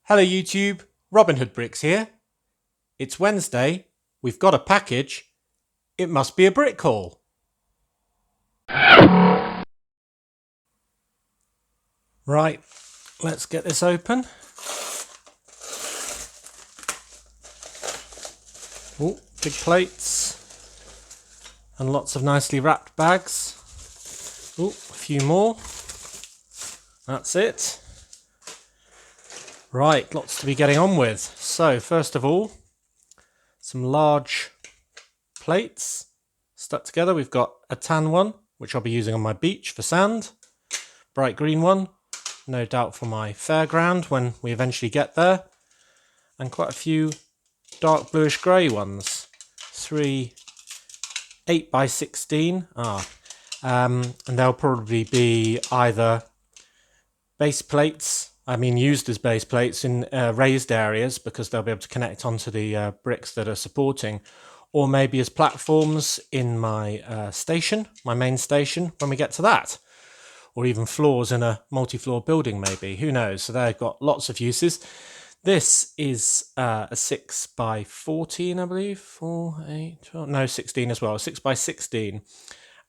Hello YouTube, Robin Hood Bricks here. It's Wednesday, we've got a package, it must be a brick haul. Right, let's get this open. Oh, big plates and lots of nicely wrapped bags. Oh, a few more. That's it. Right, lots to be getting on with. So first of all, some large plates stuck together. We've got a tan one, which I'll be using on my beach for sand. Bright green one, no doubt for my fairground when we eventually get there. And quite a few dark bluish grey ones. 3 8x16. And they'll probably be either base plates, used as base plates in raised areas because they'll be able to connect onto the bricks that are supporting, or maybe as platforms in my station, my main station, when we get to that, or even floors in a multi-floor building maybe, who knows. So they've got lots of uses. This is a 6x14, I believe, 4, 8, 12, no, 16 as well, 6x16.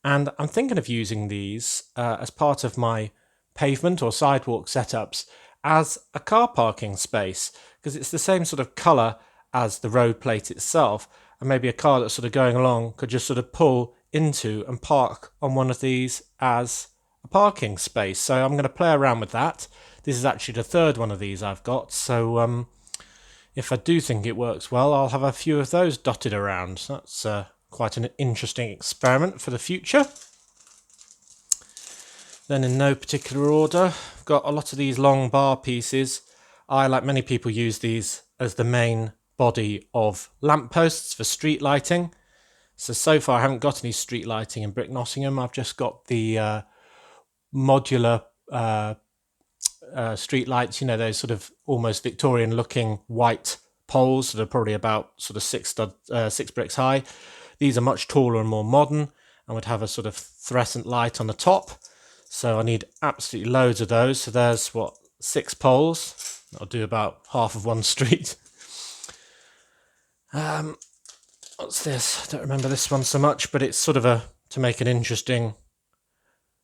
And I'm thinking of using these as part of my pavement or sidewalk setups as a car parking space, because it's the same sort of colour as the road plate itself, and maybe a car that's sort of going along could just sort of pull into and park on one of these as a parking space. So I'm going to play around with that. This is actually the third one of these I've got, so if I do think it works well, I'll have a few of those dotted around. So that's quite an interesting experiment for the future. Then in no particular order, I've got a lot of these long bar pieces. I, like many people, use these as the main body of lampposts for street lighting. So far I haven't got any street lighting in Brick Nottingham. I've just got the modular street lights, you know, those sort of almost Victorian looking white poles that are probably about sort of 6 bricks high. These are much taller and more modern and would have a sort of fluorescent light on the top. So I need absolutely loads of those. So there's 6 poles. I'll do about half of one street. What's this? I don't remember this one so much, but it's sort of to make an interesting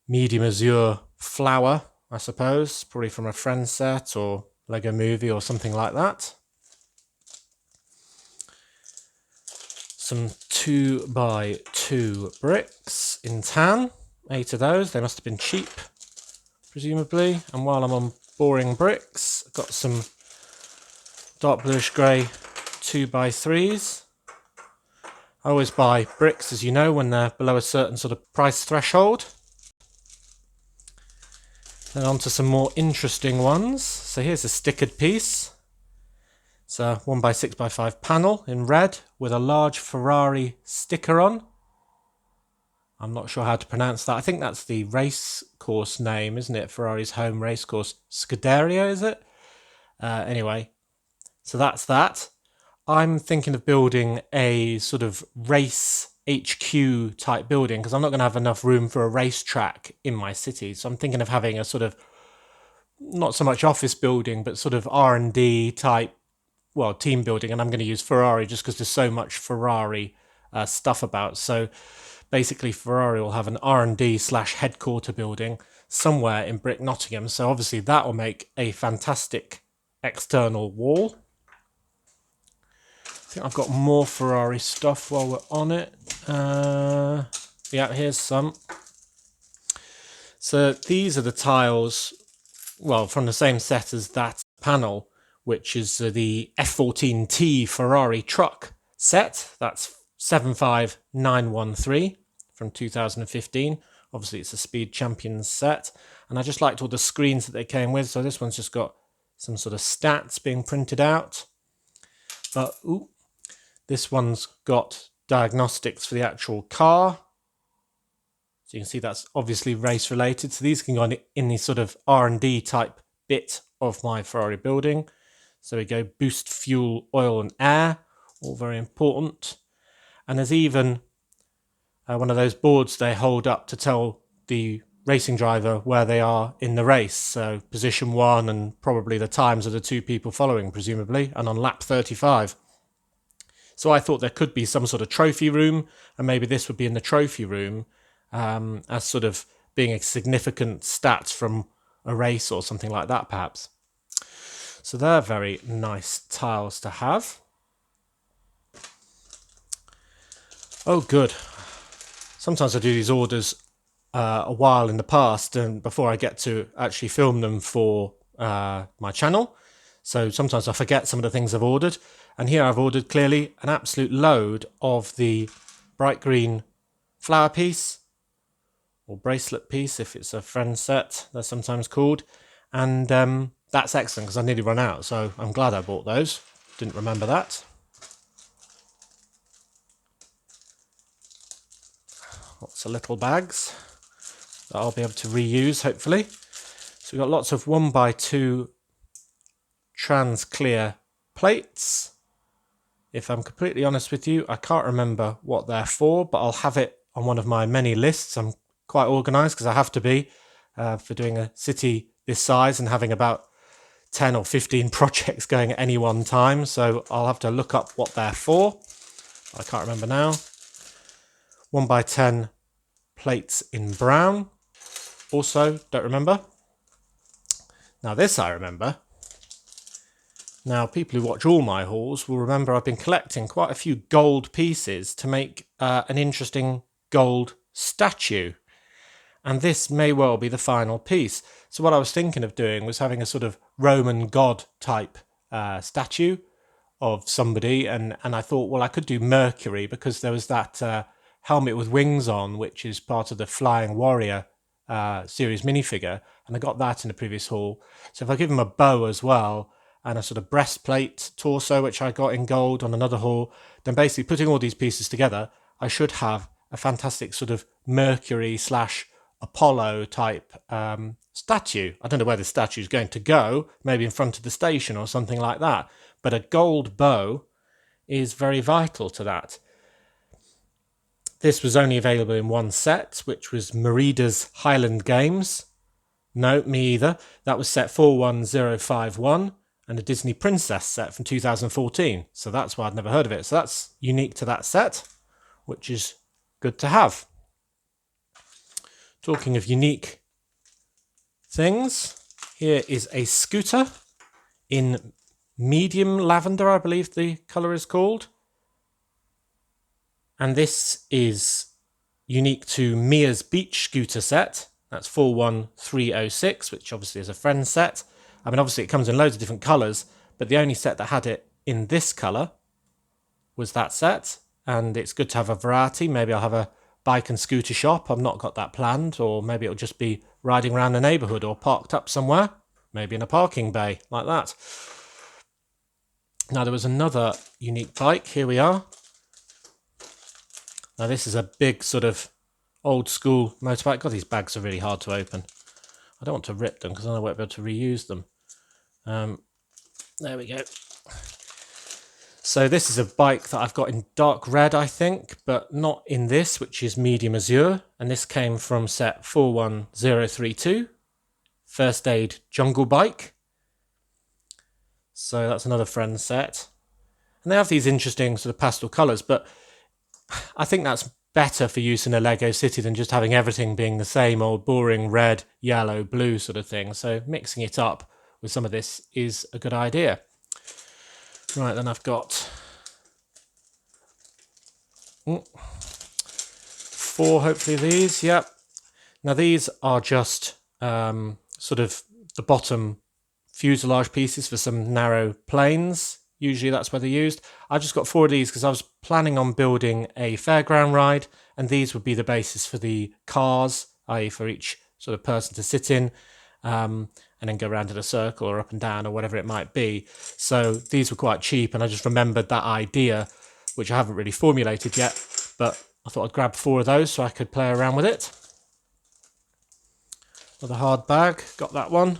medium azure flower, I suppose, probably from a Friends set or Lego Movie or something like that. Some 2x2 bricks in tan. 8 of those. They must have been cheap, presumably. And while I'm on boring bricks, I've got some dark bluish grey 2x3s. I always buy bricks, as you know, when they're below a certain sort of price threshold. Then on to some more interesting ones. So here's a stickered piece. It's a 1x6x5 panel in red with a large Ferrari sticker on. I'm not sure how to pronounce that. I think that's the race course name, isn't it? Ferrari's home race course. Scuderia, is it? Anyway, so that's that. I'm thinking of building a sort of race HQ type building because I'm not going to have enough room for a racetrack in my city. So I'm thinking of having a sort of, not so much office building, but sort of R&D type, well, team building. And I'm going to use Ferrari just because there's so much Ferrari stuff about. So basically Ferrari will have an R&D/headquarter building somewhere in Brick Nottingham. So obviously that will make a fantastic external wall. I think I've got more Ferrari stuff while we're on it. Yeah, here's some. So these are the tiles, well, from the same set as that panel, which is the F14 Tee Ferrari truck set. That's 75913 from 2015. Obviously it's a Speed Champions set, and I just liked all the screens that they came with. So this one's just got some sort of stats being printed out, but this one's got diagnostics for the actual car. So you can see that's obviously race related. So these can go in the sort of R&D type bit of my Ferrari building. So we go boost fuel, oil and air, all very important. And there's even one of those boards they hold up to tell the racing driver where they are in the race. So position 1 and probably the times of the 2 people following, presumably, and on lap 35. So I thought there could be some sort of trophy room, and maybe this would be in the trophy room as sort of being a significant stat from a race or something like that, perhaps. So they're very nice tiles to have. Oh, good. Sometimes I do these orders a while in the past and before I get to actually film them for my channel. So sometimes I forget some of the things I've ordered. And here I've ordered clearly an absolute load of the bright green flower piece, or bracelet piece if it's a friend set, they're sometimes called. And that's excellent because I nearly run out. So I'm glad I bought those. Didn't remember that. Lots of little bags that I'll be able to reuse, hopefully. So we've got lots of 1x2 trans clear plates. If I'm completely honest with you, I can't remember what they're for, but I'll have it on one of my many lists. I'm quite organised because I have to be for doing a city this size and having about 10 or 15 projects going at any one time. So I'll have to look up what they're for. I can't remember now. 1x10 plates in brown. Also, don't remember. Now this I remember. Now, people who watch all my hauls will remember I've been collecting quite a few gold pieces to make an interesting gold statue. And this may well be the final piece. So what I was thinking of doing was having a sort of Roman god type statue of somebody. And I thought, well, I could do Mercury because there was that helmet with wings on, which is part of the Flying Warrior series minifigure. And I got that in the previous haul. So if I give him a bow as well, and a sort of breastplate torso, which I got in gold on another haul, then basically putting all these pieces together, I should have a fantastic sort of Mercury / Apollo type statue. I don't know where the statue is going to go, maybe in front of the station or something like that. But a gold bow is very vital to that. This was only available in one set, which was Merida's Highland Games. No, me either. That was set 41051. And a Disney Princess set from 2014. So that's why I'd never heard of it. So that's unique to that set, which is good to have. Talking of unique things, here is a scooter in medium lavender, I believe the colour is called. And this is unique to Mia's Beach Scooter set. That's 41306, which obviously is a friend set. I mean, obviously it comes in loads of different colours, but the only set that had it in this colour was that set. And it's good to have a variety. Maybe I'll have a bike and scooter shop. I've not got that planned. Or maybe it'll just be riding around the neighbourhood or parked up somewhere. Maybe in a parking bay, like that. Now, there was another unique bike. Here we are. Now, this is a big sort of old school motorbike. God, these bags are really hard to open. I don't want to rip them because then I won't be able to reuse them. There we go. So this is a bike that I've got in dark red, I think, but not in this, which is medium azure. And this came from set 41032, First Aid Jungle Bike. So that's another friend set. And they have these interesting sort of pastel colours, but I think that's better for use in a Lego city than just having everything being the same old boring red, yellow, blue sort of thing. So mixing it up with some of this is a good idea. Right, then I've got 4, hopefully, these. Yep. Now these are just sort of the bottom fuselage pieces for some narrow planes. Usually that's where they're used. I've just got 4 of these because I was planning on building a fairground ride, and these would be the basis for the cars, i.e. for each sort of person to sit in, and then go around in a circle or up and down or whatever it might be. So these were quite cheap, and I just remembered that idea, which I haven't really formulated yet, but I thought I'd grab 4 of those so I could play around with it. Another hard bag, got that one.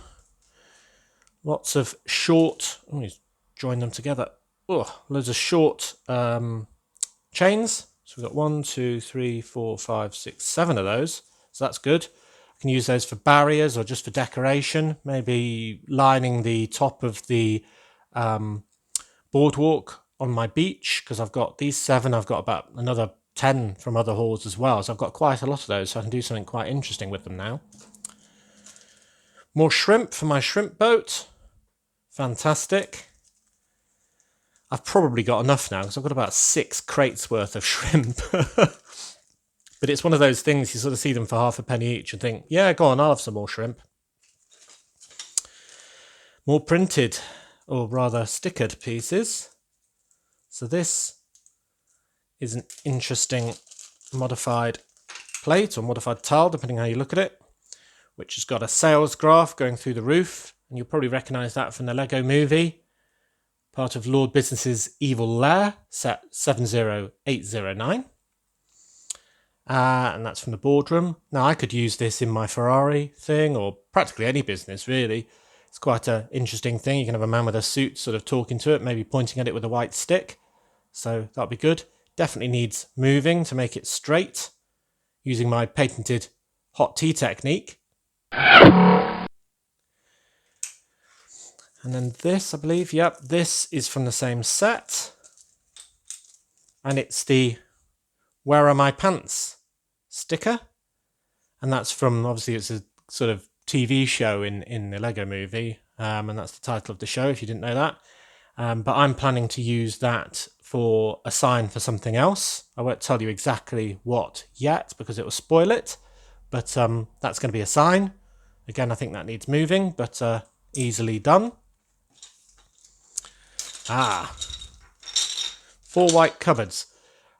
Lots of short, let me join them together. Oh, loads of short chains. So we've got 1, 2, 3, 4, 5, 6, 7 of those. So that's good. I can use those for barriers or just for decoration, maybe lining the top of the boardwalk on my beach, because I've got these 7, I've got about another 10 from other hauls as well, so I've got quite a lot of those, so I can do something quite interesting with them now. More shrimp for my shrimp boat. Fantastic. I've probably got enough now because I've got about 6 crates worth of shrimp. But it's one of those things, you sort of see them for half a penny each and think, yeah, go on, I'll have some more shrimp. More printed, or rather stickered pieces. So this is an interesting modified plate or modified tile, depending how you look at it, which has got a sales graph going through the roof. And you'll probably recognise that from the Lego movie. Part of Lord Business's evil lair, set 70809. And that's from the boardroom. Now, I could use this in my Ferrari thing, or practically any business, really. It's quite an interesting thing. You can have a man with a suit sort of talking to it, maybe pointing at it with a white stick. So that'll be good. Definitely needs moving to make it straight, using my patented hot tea technique. And then this, I believe, yep, this is from the same set. And it's the Where Are My Pants sticker. And that's from, obviously, it's a sort of TV show in the Lego movie. And that's the title of the show, if you didn't know that. But I'm planning to use that for a sign for something else. I won't tell you exactly what yet because it will spoil it. But that's going to be a sign. Again, I think that needs moving, but easily done. 4 white cupboards.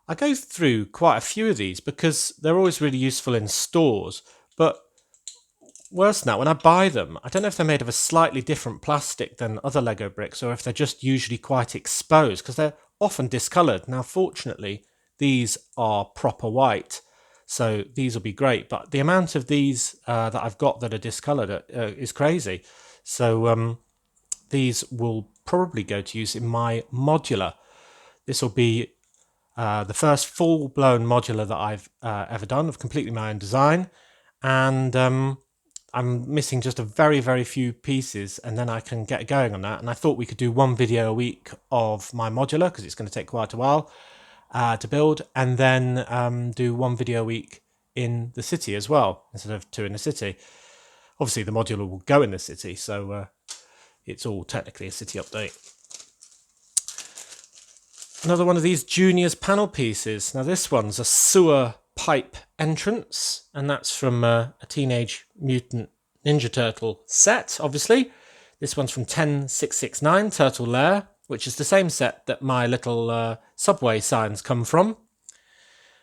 I go through quite a few of these because they're always really useful in stores. But worse than that, when I buy them, I don't know if they're made of a slightly different plastic than other Lego bricks or if they're just usually quite exposed because they're often discoloured. Now, fortunately, these are proper white, so these will be great. But the amount of these that I've got that are discoloured is crazy. So these will probably go to use in my modular. This will be the first full-blown modular that I've ever done of completely my own design. And I'm missing just a very, very few pieces and then I can get going on that. And I thought we could do 1 video a week of my modular because it's going to take quite a while to build, and then do 1 video a week in the city as well, instead of 2 in the city. Obviously, the modular will go in the city, so it's all technically a city update. Another one of these Juniors panel pieces. Now this one's a sewer pipe entrance, and that's from a Teenage Mutant Ninja Turtle set, obviously. This one's from 10669 Turtle Lair, which is the same set that my little subway signs come from.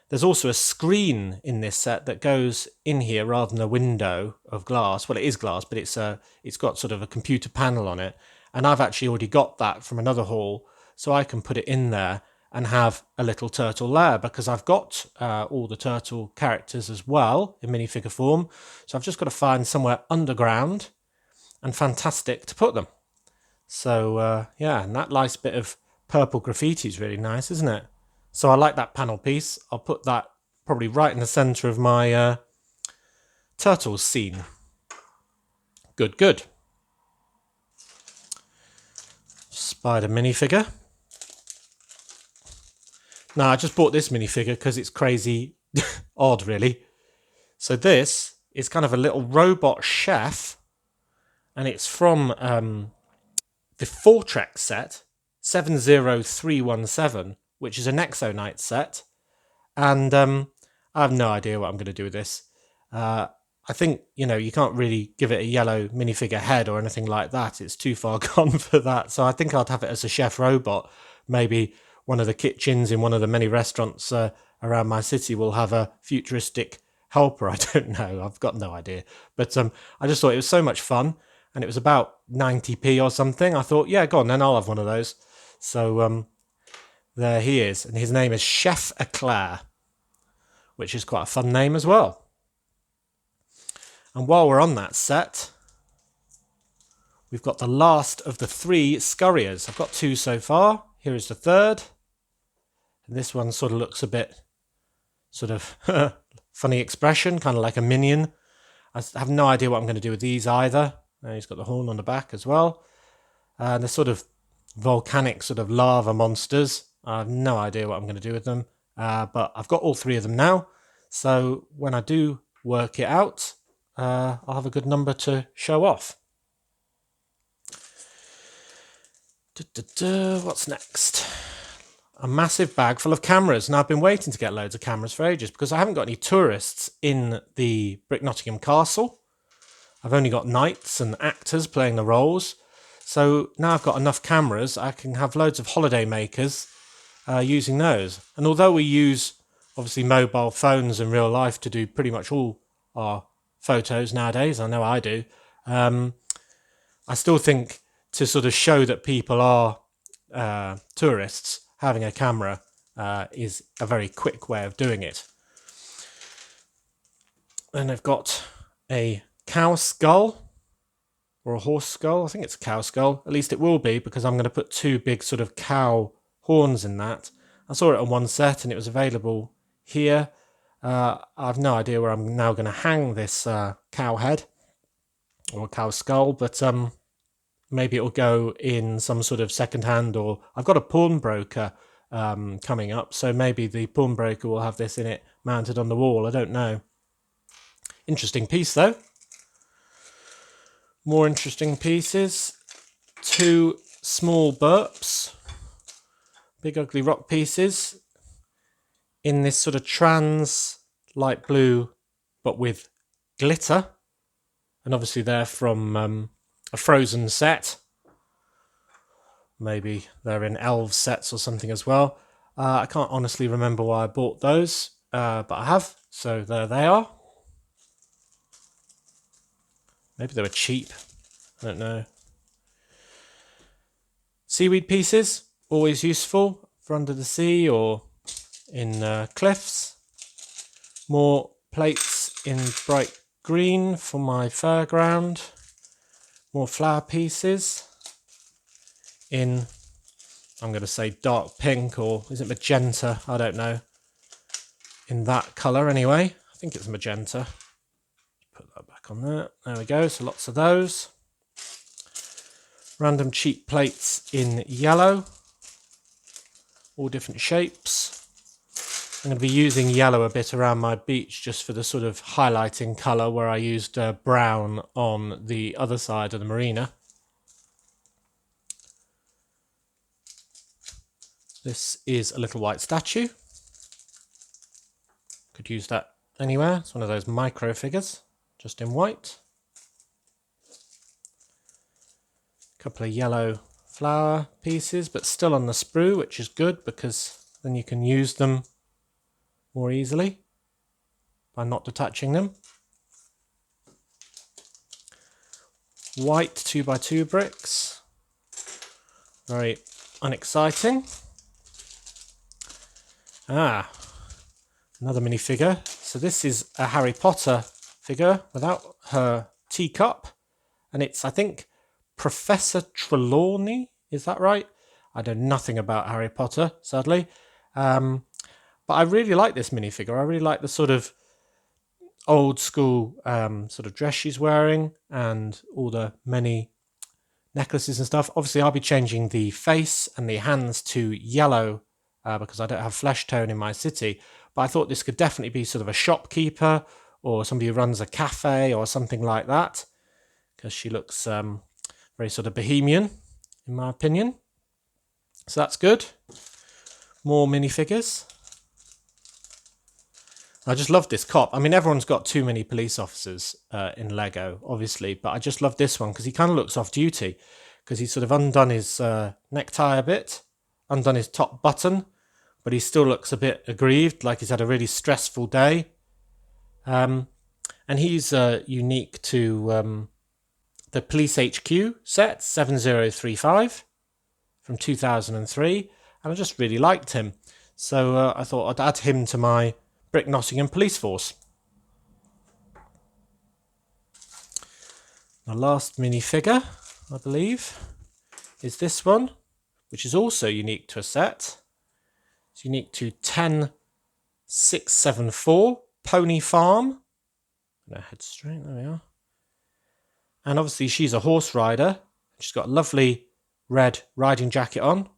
There's also a screen in this set that goes in here rather than a window of glass. Well, it is glass, but it's got sort of a computer panel on it. And I've actually already got that from another haul, so I can put it in there and have a little turtle lair because I've got all the turtle characters as well in minifigure form. So I've just got to find somewhere underground and fantastic to put them. So yeah, and that nice bit of purple graffiti is really nice, isn't it? So I like that panel piece. I'll put that probably right in the centre of my turtles scene. Good, good. Spider minifigure. Now, I just bought this minifigure because it's crazy odd, really. So this is kind of a little robot chef, and it's from the 4-Trek set, 70317, which is a Nexo Night set. And I have no idea what I'm going to do with this. I think, you know, you can't really give it a yellow minifigure head or anything like that. It's too far gone for that. So I think I'd have it as a chef robot. Maybe one of the kitchens in one of the many restaurants around my city will have a futuristic helper. I don't know. I've got no idea. But I just thought it was so much fun. And it was about 90p or something. I thought, yeah, go on, then I'll have one of those. So there he is. And his name is Chef Eclair, which is quite a fun name as well. And while we're on that set, we've got the last of the 3 scurriers. I've got 2 so far. Here is the 3rd. And this one sort of looks a bit, sort of funny expression, kind of like a minion. I have no idea what I'm going to do with these either. He's got the horn on the back as well. They're sort of volcanic sort of lava monsters. I have no idea what I'm going to do with them. But I've got all 3 of them now. So when I do work it out, I'll have a good number to show off. What's next? A massive bag full of cameras. Now, I've been waiting to get loads of cameras for ages because I haven't got any tourists in the Nottingham castle. I've only got knights and actors playing the roles. So now I've got enough cameras, I can have loads of holiday makers using those. And although we use, obviously, mobile phones in real life to do pretty much all our photos nowadays, I know I do, I still think to sort of show that people are tourists, having a camera is a very quick way of doing it. Then I've got a cow skull or a horse skull. I think it's a cow skull. At least it will be, because I'm going to put 2 big sort of cow horns in that. I saw it on one set and it was available here. I've no idea where I'm now going to hang this cow head or cow skull, but maybe it'll go in some sort of second-hand, or I've got a pawnbroker coming up, so maybe the pawnbroker will have this in it mounted on the wall. I don't know. Interesting piece though. More interesting pieces. 2 small burps, big ugly rock pieces in this sort of trans light blue but with glitter, and obviously they're from a Frozen set. Maybe they're in Elves sets or something as well. I can't honestly remember why I bought those, but I have, so there they are. Maybe they were cheap, I don't know. Seaweed pieces, always useful for under the sea or in cliffs. More plates in bright green for my fairground. More flower pieces in, I'm going to say dark pink, or is it magenta? I don't know. In that colour anyway. I think it's magenta. Put that back on there. There we go. So lots of those. Random cheap plates in yellow. All different shapes. I'm going to be using yellow a bit around my beach just for the sort of highlighting colour, where I used brown on the other side of the marina. This is a little white statue. Could use that anywhere. It's one of those micro figures, just in white. A couple of yellow flower pieces, but still on the sprue, which is good because then you can use them more easily by not detaching them. White 2x2 bricks. Very unexciting. Another minifigure. So this is a Harry Potter figure without her teacup, and it's, I think, Professor Trelawney. Is that right? I know nothing about Harry Potter, sadly. But I really like this minifigure. I really like the sort of old school sort of dress she's wearing and all the many necklaces and stuff. Obviously, I'll be changing the face and the hands to yellow because I don't have flesh tone in my city. But I thought this could definitely be sort of a shopkeeper or somebody who runs a cafe or something like that, because she looks very sort of bohemian, in my opinion. So that's good. More minifigures. I just love this cop. I mean, everyone's got too many police officers in Lego, obviously, but I just love this one because he kind of looks off-duty, because he's sort of undone his necktie a bit, undone his top button, but he still looks a bit aggrieved, like he's had a really stressful day. And he's unique to the Police HQ set, 7035, from 2003, and I just really liked him. So I thought I'd add him to my Brick Nottingham police force. My last minifigure, I believe, is this one, which is also unique to a set. It's unique to 10674 Pony Farm. Gonna head straight, there we are. And obviously she's a horse rider. She's got a lovely red riding jacket on,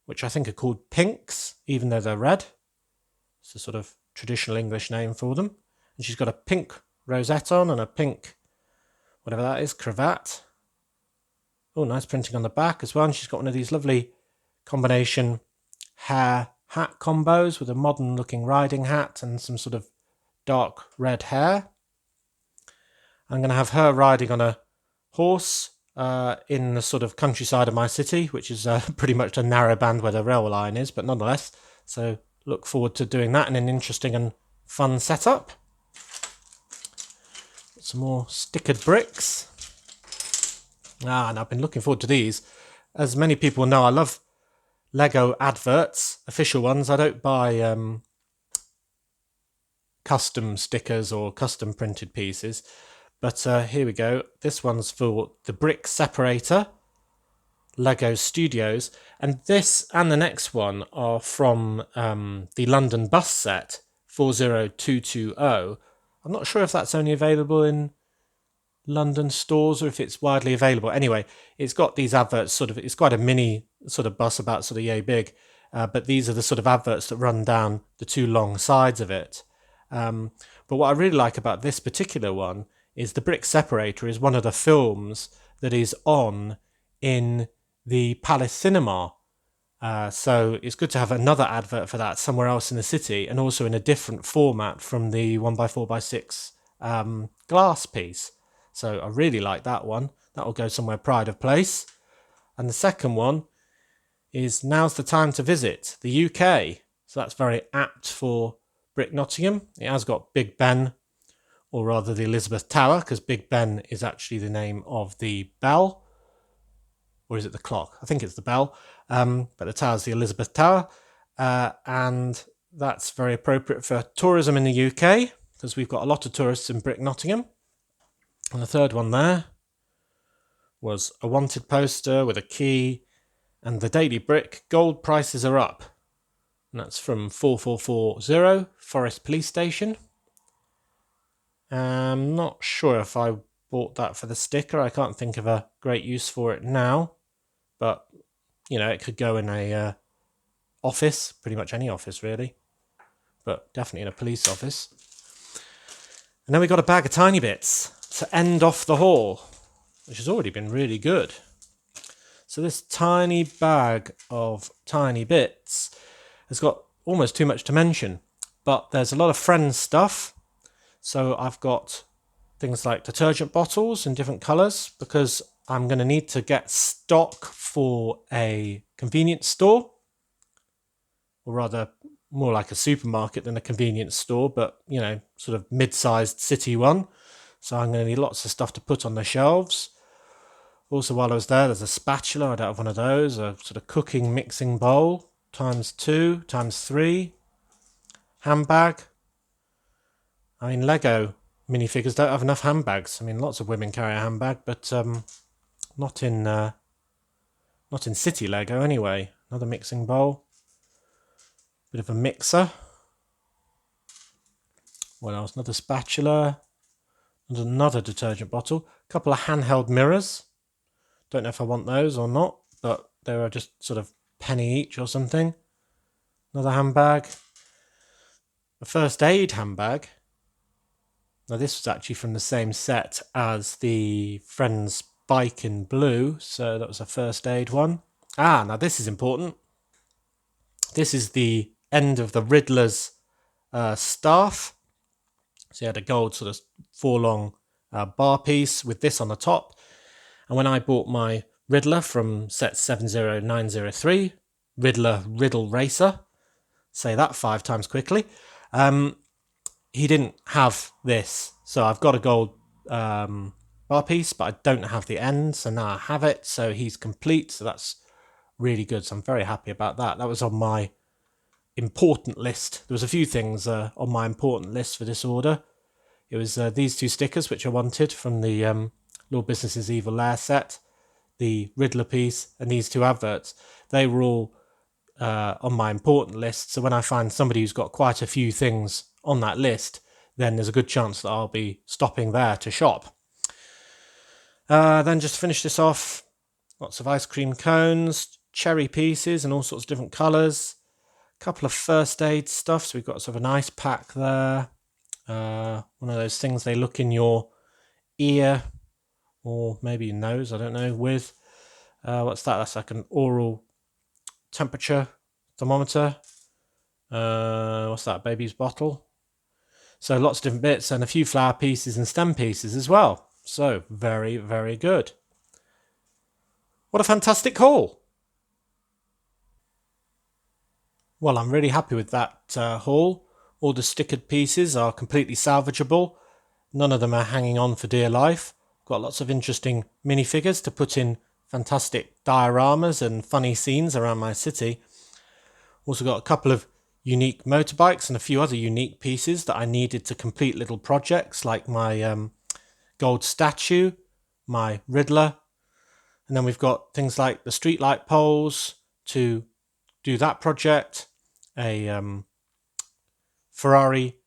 which I think are called pinks, even though they're red. It's a sort of traditional English name for them. And she's got a pink rosette on and a pink, whatever that is, cravat. Oh, nice printing on the back as well. And she's got one of these lovely combination hair hat combos with a modern looking riding hat and some sort of dark red hair. I'm going to have her riding on a horse in the sort of countryside of my city, which is pretty much a narrow band where the rail line is, but nonetheless. So look forward to doing that in an interesting and fun setup. Some more stickered bricks. And I've been looking forward to these. As many people know, I love Lego adverts, official ones. I don't buy custom stickers or custom printed pieces. But here we go. This one's for the Brick Separator, Lego Studios. And this and the next one are from the London bus set, 40220. I'm not sure if that's only available in London stores or if it's widely available. Anyway, it's got these adverts sort of, it's quite a mini sort of bus, about sort of yay big. But these are the sort of adverts that run down the two long sides of it. But what I really like about this particular one is the Brick Separator is one of the films that is on in the Palace Cinema. So it's good to have another advert for that somewhere else in the city, and also in a different format from the 1x4x6 glass piece. So I really like that one. That will go somewhere pride of place. And the second one is Now's the Time to Visit the UK. So that's very apt for Brick Nottingham. It has got Big Ben, or rather the Elizabeth Tower, because Big Ben is actually the name of the bell. Or is it the clock? I think it's the bell. But the tower's the Elizabeth Tower. And that's very appropriate for tourism in the UK, because we've got a lot of tourists in Brick Nottingham. And the third one there was a wanted poster with a key and the Daily Brick gold prices are up. And that's from 4440 Forest Police Station. I'm not sure if I bought that for the sticker. I can't think of a great use for it now. But, you know, it could go in a office, pretty much any office really. But definitely in a police office. And then we got a bag of tiny bits to end off the haul, which has already been really good. So this tiny bag of tiny bits has got almost too much to mention, but there's a lot of Friends stuff. So I've got things like detergent bottles in different colours, because I'm going to need to get stock for a convenience store, or rather more like a supermarket than a convenience store, but, you know, sort of mid-sized city one. So I'm going to need lots of stuff to put on the shelves. Also, while I was there, there's a spatula. I don't have one of those. A sort of cooking mixing bowl, ×2, ×3. Handbag. I mean, Lego minifigures don't have enough handbags. I mean, lots of women carry a handbag, but not in city Lego anyway. Another mixing bowl. Bit of a mixer. What else? Another spatula. And another detergent bottle. A couple of handheld mirrors. Don't know if I want those or not, but they are just sort of penny each or something. Another handbag. A first aid handbag. Now this was actually from the same set as the Friends bike in blue, so that was a first aid one. Now this is important. This is the end of the Riddler's staff. So you had a gold sort of 4-long bar piece with this on the top. And when I bought my Riddler from set 70903, Riddler Riddle Racer, say that 5 times quickly, he didn't have this. So I've got a gold bar piece, but I don't have the end. So now I have it. So he's complete. So that's really good. So I'm very happy about that. That was on my important list. There was a few things on my important list for this order. It was these 2 stickers, which I wanted from the Lord Business's Evil Lair set, the Riddler piece, and these 2 adverts. They were all on my important list. So when I find somebody who's got quite a few things on that list, then there's a good chance that I'll be stopping there to shop. Then just to finish this off, lots of ice cream cones, cherry pieces in all sorts of different colours, a couple of first aid stuff. So we've got sort of an ice pack there, one of those things they look in your ear or maybe your nose, I don't know, with. What's that? That's like an oral temperature thermometer. What's that? Baby's bottle. So lots of different bits and a few flower pieces and stem pieces as well. So very, very good. What a fantastic haul. Well, I'm really happy with that haul. All the stickered pieces are completely salvageable. None of them are hanging on for dear life. Got lots of interesting minifigures to put in fantastic dioramas and funny scenes around my city. Also got a couple of unique motorbikes and a few other unique pieces that I needed to complete little projects, like my gold statue, my Riddler, and then we've got things like the streetlight poles to do that project, a Ferrari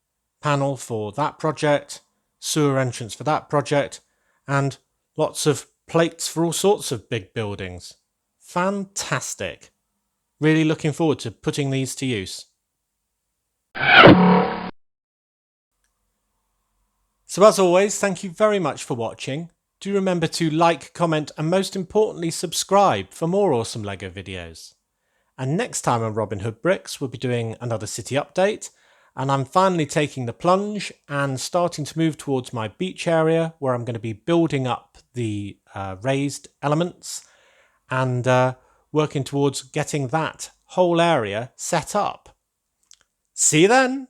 panel for that project, sewer entrance for that project, and lots of plates for all sorts of big buildings. Fantastic. Really looking forward to putting these to use. So as always, thank you very much for watching. Do remember to like, comment, and most importantly, subscribe for more awesome LEGO videos. And next time on Robin Hood Bricks, we'll be doing another city update, and I'm finally taking the plunge and starting to move towards my beach area, where I'm going to be building up the raised elements and working towards getting that whole area set up. See you then!